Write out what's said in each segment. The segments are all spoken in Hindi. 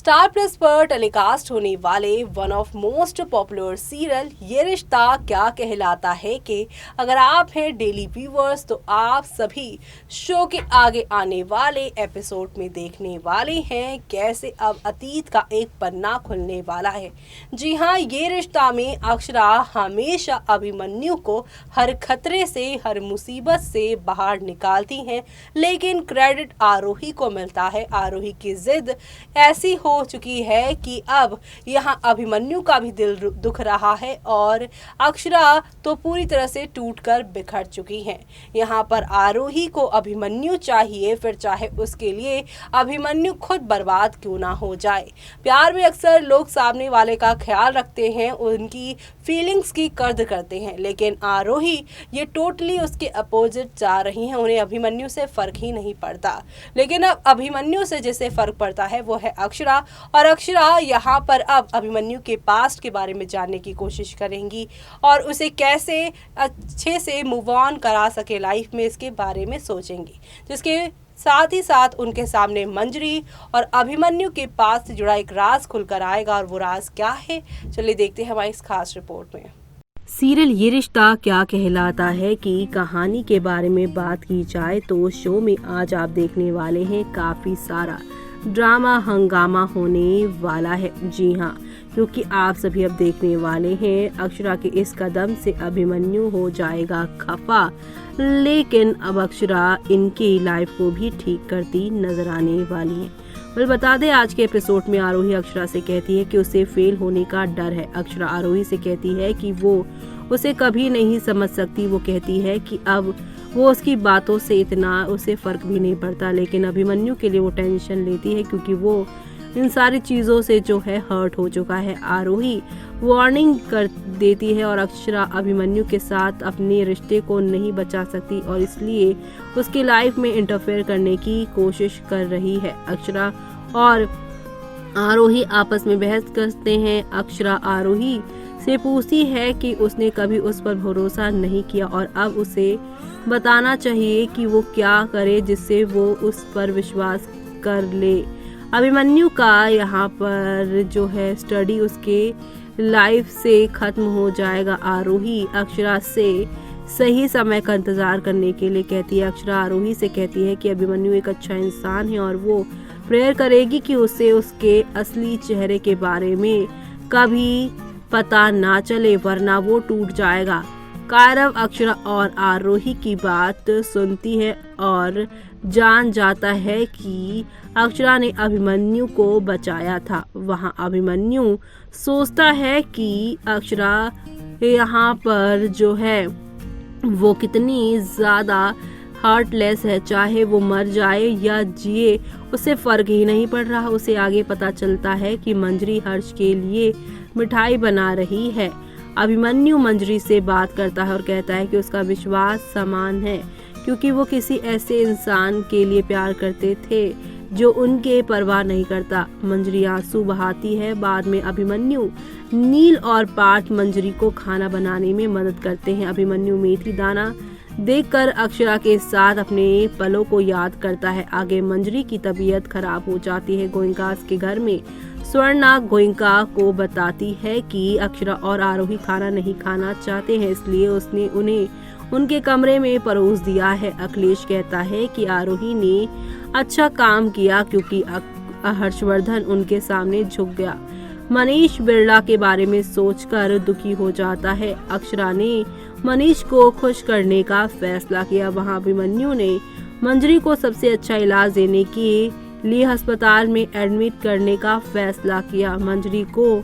स्टार प्लस पर टेलीकास्ट होने वाले one of most popular serial ये रिश्ता क्या कहलाता है कि अगर आप हैं डेली व्यूवर्स तो आप सभी शो के आगे आने वाले एपिसोड में देखने वाले हैं कैसे अब अतीत का एक पन्ना खुलने वाला है। जी हाँ, ये रिश्ता में अक्षरा हमेशा अभिमन्यु को हर खतरे से हर मुसीबत से बाहर निकालती हैं, लेकिन क्रेडिट आरोही को मिलता है। आरोही की जिद ऐसी हो चुकी है कि अब यहाँ अभिमन्यु का भी दिल दुख रहा है और अक्षरा तो पूरी तरह से टूटकर बिखर चुकी हैं। यहाँ पर आरोही को अभिमन्यु चाहिए, फिर चाहे उसके लिए अभिमन्यु खुद बर्बाद क्यों ना हो जाए। प्यार में अक्सर लोग सामने वाले का ख्याल रखते हैं, उनकी फीलिंग्स की कद्र करते हैं, लेकिन आरोही ये टोटली उसके अपोजिट जा रही हैं। उन्हें अभिमन्यु से फर्क ही नहीं पड़ता, लेकिन अब अभिमन्यु से जिसे फर्क पड़ता है वो है अक्षरा। और अक्षरा यहाँ पर अब अभिमन्यु के पास्ट के बारे में जानने की कोशिश करेंगी और उसे कैसे अच्छे से मूव ऑन करा सके लाइफ में, इसके बारे में सोचेंगी, जिसके साथ ही साथ उनके सामने मंजरी और अभिमन्यु के पास से जुड़ा एक राज खुलकर आएगा। और वो राज क्या है, चलिए देखते हैं हमारी इस खास रिपोर्ट में। सीरियल ये रिश्ता क्या कहलाता है कि कहानी के बारे में बात की जाए तो शो में आज आप देखने वाले हैं काफी सारा ड्रामा हंगामा होने वाला है। जी हाँ, क्योंकि आप सभी अब देखने वाले हैं अक्षरा के इस कदम से अभिमन्यु हो जाएगा खफा, लेकिन अब अक्षरा इनकी लाइफ को भी ठीक करती नजर आने वाली है। बता दें, आज के एपिसोड में आरोही अक्षरा से कहती है कि उसे फेल होने का डर है। अक्षरा आरोही से कहती है कि वो उसे कभी नहीं समझ सकती। वो कहती है कि अब वो उसकी बातों से इतना उसे फर्क भी नहीं पड़ता, लेकिन अभिमन्यु के लिए वो टेंशन लेती है क्योंकि वो इन सारी चीज़ों से जो है हर्ट हो चुका है। आरोही वार्निंग कर देती है और अक्षरा अभिमन्यु के साथ अपने रिश्ते को नहीं बचा सकती और इसलिए उसकी लाइफ में इंटरफेयर करने की कोशिश कर रही है। अक्षरा और आरोही आपस में बहस करते हैं। अक्षरा आरोही से पूछती है कि उसने कभी उस पर भरोसा नहीं किया और अब उसे बताना चाहिए कि वो क्या करे जिससे वो उस पर विश्वास कर ले। अभिमन्यु का यहाँ पर जो है स्टडी उसके लाइफ से खत्म हो जाएगा। आरोही अक्षरा से सही समय का इंतजार करने के लिए कहती है। अक्षरा आरोही से कहती है कि अभिमन्यु एक अच्छा इंसान है और वो प्रेयर करेगी कि उसे उसके असली चेहरे के बारे में कभी पता ना चले, वरना वो टूट जाएगा। कायरव अक्षरा और आरोही की बात सुनती है और जान जाता है कि अक्षरा ने अभिमन्यु को बचाया था। वहाँ अभिमन्यु सोचता है कि अक्षरा यहाँ पर जो है वो कितनी ज़्यादा हार्टलेस है, चाहे वो मर जाए या जिए उसे फर्क ही नहीं पड़ रहा। उसे आगे पता चलता है कि मंजरी हर्ष के लिए मिठाई बना रही है। अभिमन्यु मंजरी से बात करता है और कहता है कि उसका विश्वास समान है क्योंकि वो किसी ऐसे इंसान के लिए प्यार करते थे जो उनके परवाह नहीं करता। मंजरी आंसू बहाती है। बाद में अभिमन्यु, नील और पार्थ मंजरी को खाना बनाने में मदद करते हैं। अभिमन्यु मेथी दाना देखकर अक्षरा के साथ अपने पलों को याद करता है। आगे मंजरी की तबीयत खराब हो जाती है। गोयंकास के घर में स्वर्णा गोयंका को बताती है कि अक्षरा और आरोही खाना नहीं खाना चाहते हैं, इसलिए उसने उन्हें उनके कमरे में परोस दिया है। अखिलेश कहता है कि आरोही ने अच्छा काम किया क्योंकि हर्षवर्धन उनके सामने झुक गया। मनीष बिरला के बारे में सोचकर दुखी हो जाता है। अक्षरा ने मनीष को खुश करने का फैसला किया। वहाँ अभिमन्यु ने मंजरी को सबसे अच्छा इलाज देने के लिए अस्पताल में एडमिट करने का फैसला किया। मंजरी को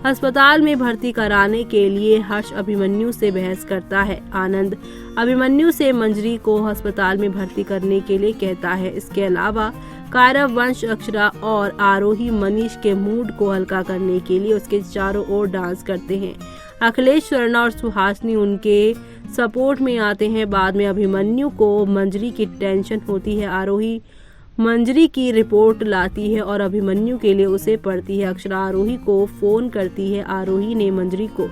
अस्पताल में भर्ती कराने के लिए हर्ष अभिमन्यु से बहस करता है। आनंद अभिमन्यु से मंजरी को अस्पताल में भर्ती करने के लिए कहता है। इसके अलावा कायरव वंश अक्षरा और आरोही मनीष के मूड को हल्का करने के लिए उसके चारों ओर डांस करते हैं। अखिलेश, स्वर्णा और सुहासिनी उनके सपोर्ट में आते हैं। बाद में अभिमन्यु को मंजरी की टेंशन होती है। आरोही मंजरी की रिपोर्ट लाती है और अभिमन्यु के लिए उसे पढ़ती है। अक्षरा आरोही को फोन करती है। आरोही ने मंजरी को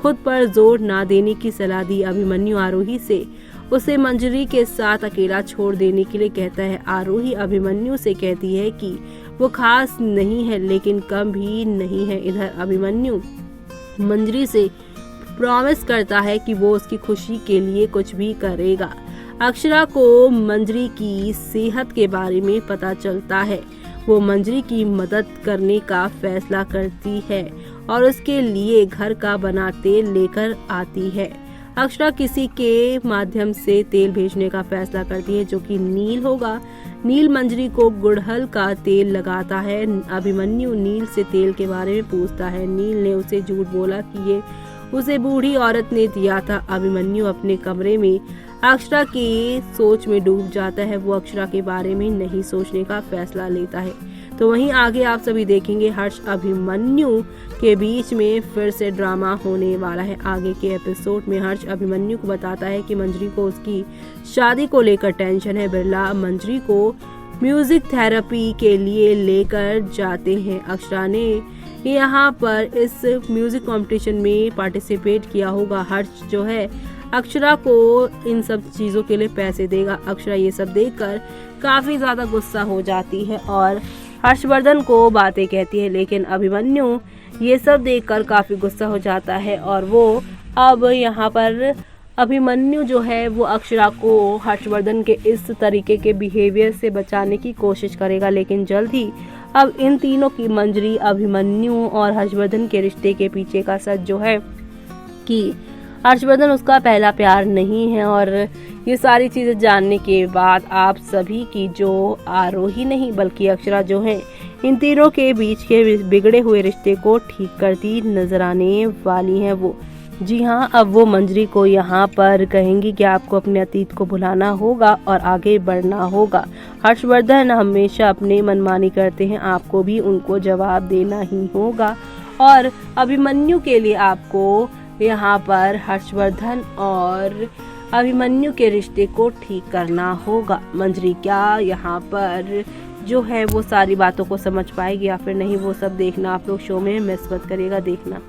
खुद पर जोर ना देने की सलाह दी। अभिमन्यु आरोही से उसे मंजरी के साथ अकेला छोड़ देने के लिए कहता है। आरोही अभिमन्यु से कहती है कि वो खास नहीं है लेकिन कम भी नहीं है। इधर अभिमन्यु मंजरी से प्रॉमिस करता है कि वो उसकी खुशी के लिए कुछ भी करेगा। अक्षरा को मंजरी की सेहत के बारे में पता चलता है। वो मंजरी की मदद करने का फैसला करती है और उसके लिए घर का बना तेल लेकर आती है। अक्षरा किसी के माध्यम से तेल भेजने का फैसला करती है जो कि नील होगा। नील मंजरी को गुड़हल का तेल लगाता है। अभिमन्यु नील से तेल के बारे में पूछता है। नील ने उसे झूठ बोला कि ये उसे बूढ़ी औरत ने दिया था। अभिमन्यु अपने कमरे में अक्षरा की सोच में डूब जाता है। वो अक्षरा के बारे में नहीं सोचने का फैसला लेता है। तो वहीं आगे आप सभी देखेंगे हर्ष अभिमन्यु के बीच में फिर से ड्रामा होने वाला है। आगे के एपिसोड में हर्ष अभिमन्यु को बताता है कि मंजरी को उसकी शादी को लेकर टेंशन है। बिरला मंजरी को म्यूजिक थेरेपी के लिए लेकर जाते हैं। अक्षरा ने यहाँ पर इस म्यूजिक कंपटीशन में पार्टिसिपेट किया होगा। हर्ष जो है अक्षरा को इन सब चीज़ों के लिए पैसे देगा। अक्षरा ये सब देखकर काफ़ी ज़्यादा गुस्सा हो जाती है और हर्षवर्धन को बातें कहती है, लेकिन अभिमन्यु ये सब देखकर काफ़ी गुस्सा हो जाता है और वो अब यहाँ पर अभिमन्यु जो है वो अक्षरा को हर्षवर्धन के इस तरीके के बिहेवियर से बचाने की कोशिश करेगा। लेकिन जल्द ही अब इन तीनों की मंजरी, अभिमन्यु और हर्षवर्धन के रिश्ते के पीछे का सच जो है कि हर्षवर्धन उसका पहला प्यार नहीं है। और ये सारी चीज़ें जानने के बाद आप सभी की जो आरोही नहीं बल्कि अक्षरा जो है इन तीनों के बीच के बिगड़े हुए रिश्ते को ठीक करती नजर आने वाली हैं वो। जी हाँ, अब वो मंजरी को यहाँ पर कहेंगी कि आपको अपने अतीत को भुलाना होगा और आगे बढ़ना होगा। हर्षवर्धन हमेशा अपने मनमानी करते हैं, आपको भी उनको जवाब देना ही होगा। और अभिमन्यु के लिए आपको यहाँ पर हर्षवर्धन और अभिमन्यु के रिश्ते को ठीक करना होगा। मंजरी क्या यहाँ पर जो है वो सारी बातों को समझ पाएगी या फिर नहीं, वो सब देखना आप लोग शो में मिस मत करिएगा देखना।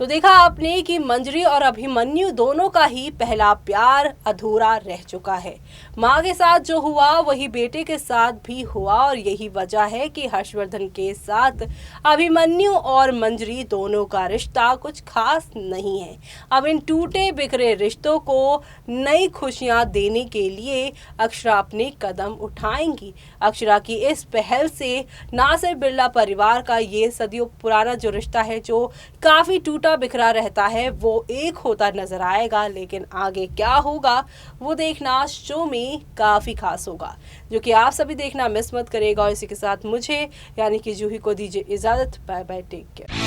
तो देखा आपने कि मंजरी और अभिमन्यु दोनों का ही पहला प्यार अधूरा रह चुका है। माँ के साथ जो हुआ वही बेटे के साथ भी हुआ और यही वजह है कि हर्षवर्धन के साथ अभिमन्यु और मंजरी दोनों का रिश्ता कुछ खास नहीं है। अब इन टूटे बिखरे रिश्तों को नई खुशियां देने के लिए अक्षरा अपने कदम उठाएंगी। अक्षरा की इस पहल से ना सिर्फ बिरला परिवार का ये सदियों पुराना जो रिश्ता है जो काफी टूटा बिखरा रहता है वो एक होता नजर आएगा, लेकिन आगे क्या होगा वो देखना शो में काफी खास होगा, जो कि आप सभी देखना मिस मत करेगा। और इसी के साथ मुझे यानी कि जूही को दीजिए इजाजत। Bye bye, take care.